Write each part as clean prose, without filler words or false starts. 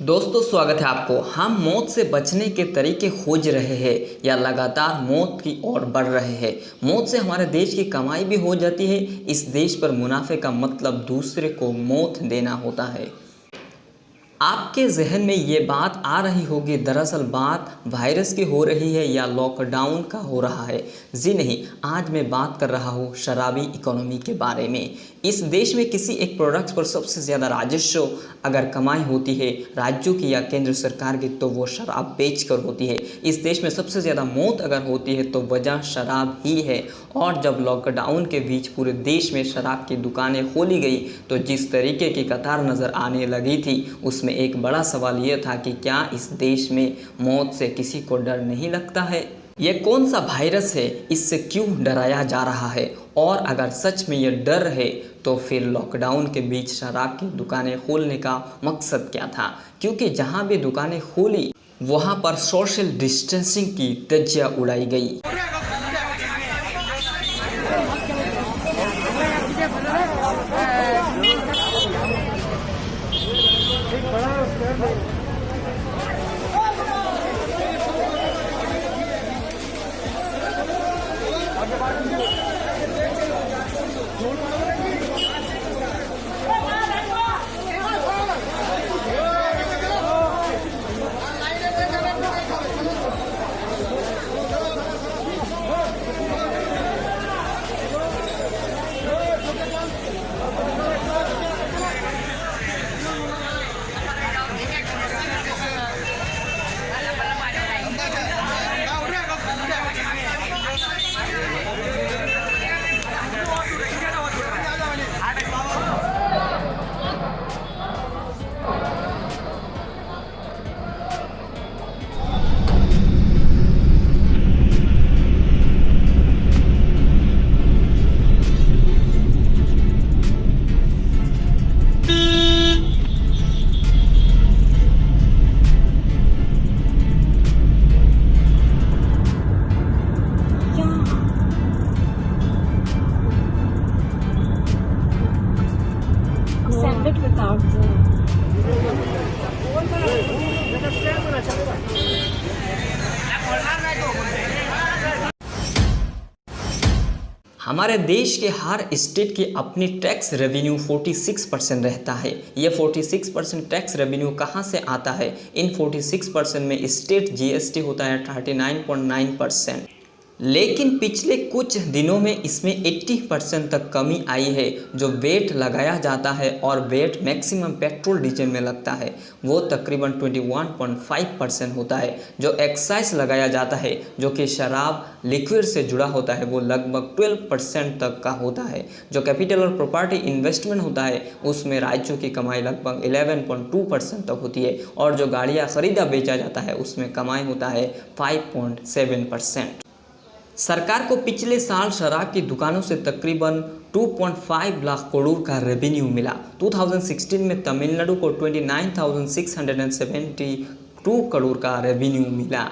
दोस्तों स्वागत है आपको। हम मौत से बचने के तरीके खोज रहे हैं या लगातार मौत की ओर बढ़ रहे हैं। मौत से हमारे देश की कमाई भी हो जाती है। इस देश पर मुनाफे का मतलब दूसरे को मौत देना होता है। आपके जहन में ये बात आ रही होगी, दरअसल बात वायरस की हो रही है या लॉकडाउन का हो रहा है। जी नहीं, आज मैं बात कर रहा हूँ शराबी इकोनॉमी के बारे में। इस देश में किसी एक प्रोडक्ट्स पर सबसे ज़्यादा राजस्व अगर कमाई होती है राज्यों की या केंद्र सरकार की, तो वो शराब बेचकर होती है। इस देश में सबसे ज़्यादा मौत अगर होती है तो वजह शराब ही है। और जब लॉकडाउन के बीच पूरे देश में शराब की दुकानें खोली गई तो जिस तरीके की कतार नज़र आने लगी थी, उसमें एक बड़ा सवाल ये था कि क्या इस देश में मौत से किसी को डर नहीं लगता है? ये कौन सा वायरस है, इससे क्यों डराया जा रहा है? और अगर सच में ये डर है तो फिर लॉकडाउन के बीच शराब की दुकानें खोलने का मकसद क्या था? क्योंकि जहाँ भी दुकानें खोली वहाँ पर सोशल डिस्टेंसिंग की धज्जियां उड़ाई गई। Send it without the. हमारे देश के हर स्टेट की अपनी टैक्स रेवेन्यू 46% रहता है। ये 46% टैक्स रेवेन्यू कहाँ से आता है? इन 46% में स्टेट जीएसटी होता है 39.9%। लेकिन पिछले कुछ दिनों में इसमें 80% तक कमी आई है। जो वेट लगाया जाता है और वेट मैक्सिमम पेट्रोल डीजल में लगता है वो तकरीबन 21.5% होता है। जो एक्साइज लगाया जाता है जो कि शराब लिक्विड से जुड़ा होता है वो लगभग 12% तक का होता है। जो कैपिटल और प्रॉपर्टी इन्वेस्टमेंट होता है उसमें राज्यों की कमाई लगभग 11.2% तक होती है। और जो गाड़ियाँ खरीदा बेचा जाता है उसमें कमाई होता है 5.7%। सरकार को पिछले साल शराब की दुकानों से तकरीबन 2.5 लाख करोड़ का रेवेन्यू मिला। 2016 में तमिलनाडु को 29,672 करोड़ का रेवेन्यू मिला।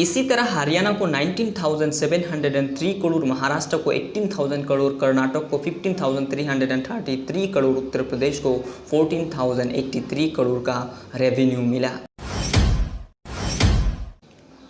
इसी तरह हरियाणा को 19,703 करोड़, महाराष्ट्र को 18,000 करोड़, कर्नाटक को 15,333 करोड़, उत्तर प्रदेश को 14,083 करोड़ का रेवेन्यू मिला।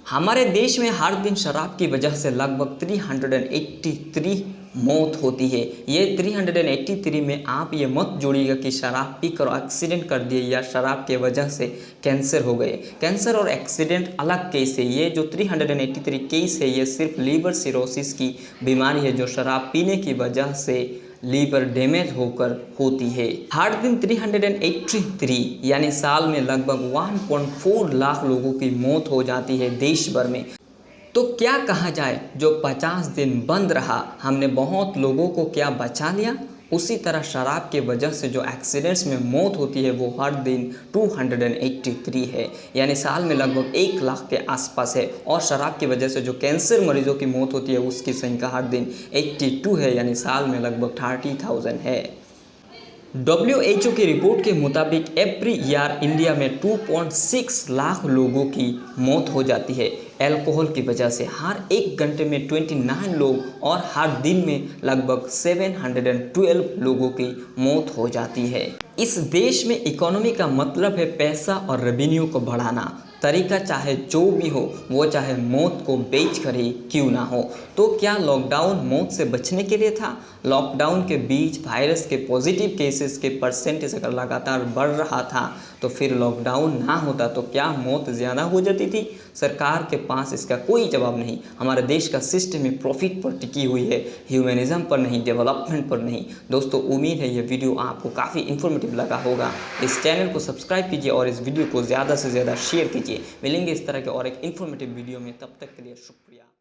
हमारे देश में हर दिन शराब की वजह से लगभग 383 मौत होती है। ये 383 में आप ये मत जोड़िएगा कि शराब पीकर एक्सीडेंट कर दिए या शराब के वजह से कैंसर हो गए। कैंसर और एक्सीडेंट अलग केस है। ये जो 383 केस है ये सिर्फ लीवर सिरोसिस की बीमारी है जो शराब पीने की वजह से लीवर डैमेज होकर होती है। हर दिन 383 यानी साल में लगभग 1.4 लाख लोगों की मौत हो जाती है देश भर में। तो क्या कहा जाए, जो 50 दिन बंद रहा हमने बहुत लोगों को क्या बचा लिया? उसी तरह शराब के वजह से जो एक्सीडेंट्स में मौत होती है वो हर दिन 283 है, यानी साल में लगभग 1 लाख के आसपास है। और शराब की वजह से जो कैंसर मरीजों की मौत होती है उसकी संख्या हर दिन 82 है, यानी साल में लगभग 30,000 है। WHO की रिपोर्ट के मुताबिक एवरी ईयर इंडिया में 2.6 लाख लोगों की मौत हो जाती है अल्कोहल की वजह से। हर 1 घंटे में 29 लोग और हर दिन में लगभग 712 लोगों की मौत हो जाती है। इस देश में इकोनॉमी का मतलब है पैसा और रेवेन्यू को बढ़ाना। तरीका चाहे जो भी हो, वो चाहे मौत को बेच कर ही क्यों ना हो। तो क्या लॉकडाउन मौत से बचने के लिए था? लॉकडाउन के बीच वायरस के पॉजिटिव केसेस के परसेंटेज अगर लगातार बढ़ रहा था तो फिर लॉकडाउन ना होता तो क्या मौत ज़्यादा हो जाती थी? सरकार के पास इसका कोई जवाब नहीं। हमारे देश का सिस्टम में प्रॉफिट पर टिकी हुई है, ह्यूमनिज़म पर नहीं, डेवलपमेंट पर नहीं। दोस्तों उम्मीद है ये वीडियो आपको काफ़ी इन्फॉर्मेटिव लगा होगा। इस चैनल को सब्सक्राइब कीजिए और इस वीडियो को ज़्यादा से ज़्यादा शेयर कीजिए। मिलेंगे इस तरह के और एक इन्फॉर्मेटिव वीडियो में, तब तक के लिए शुक्रिया।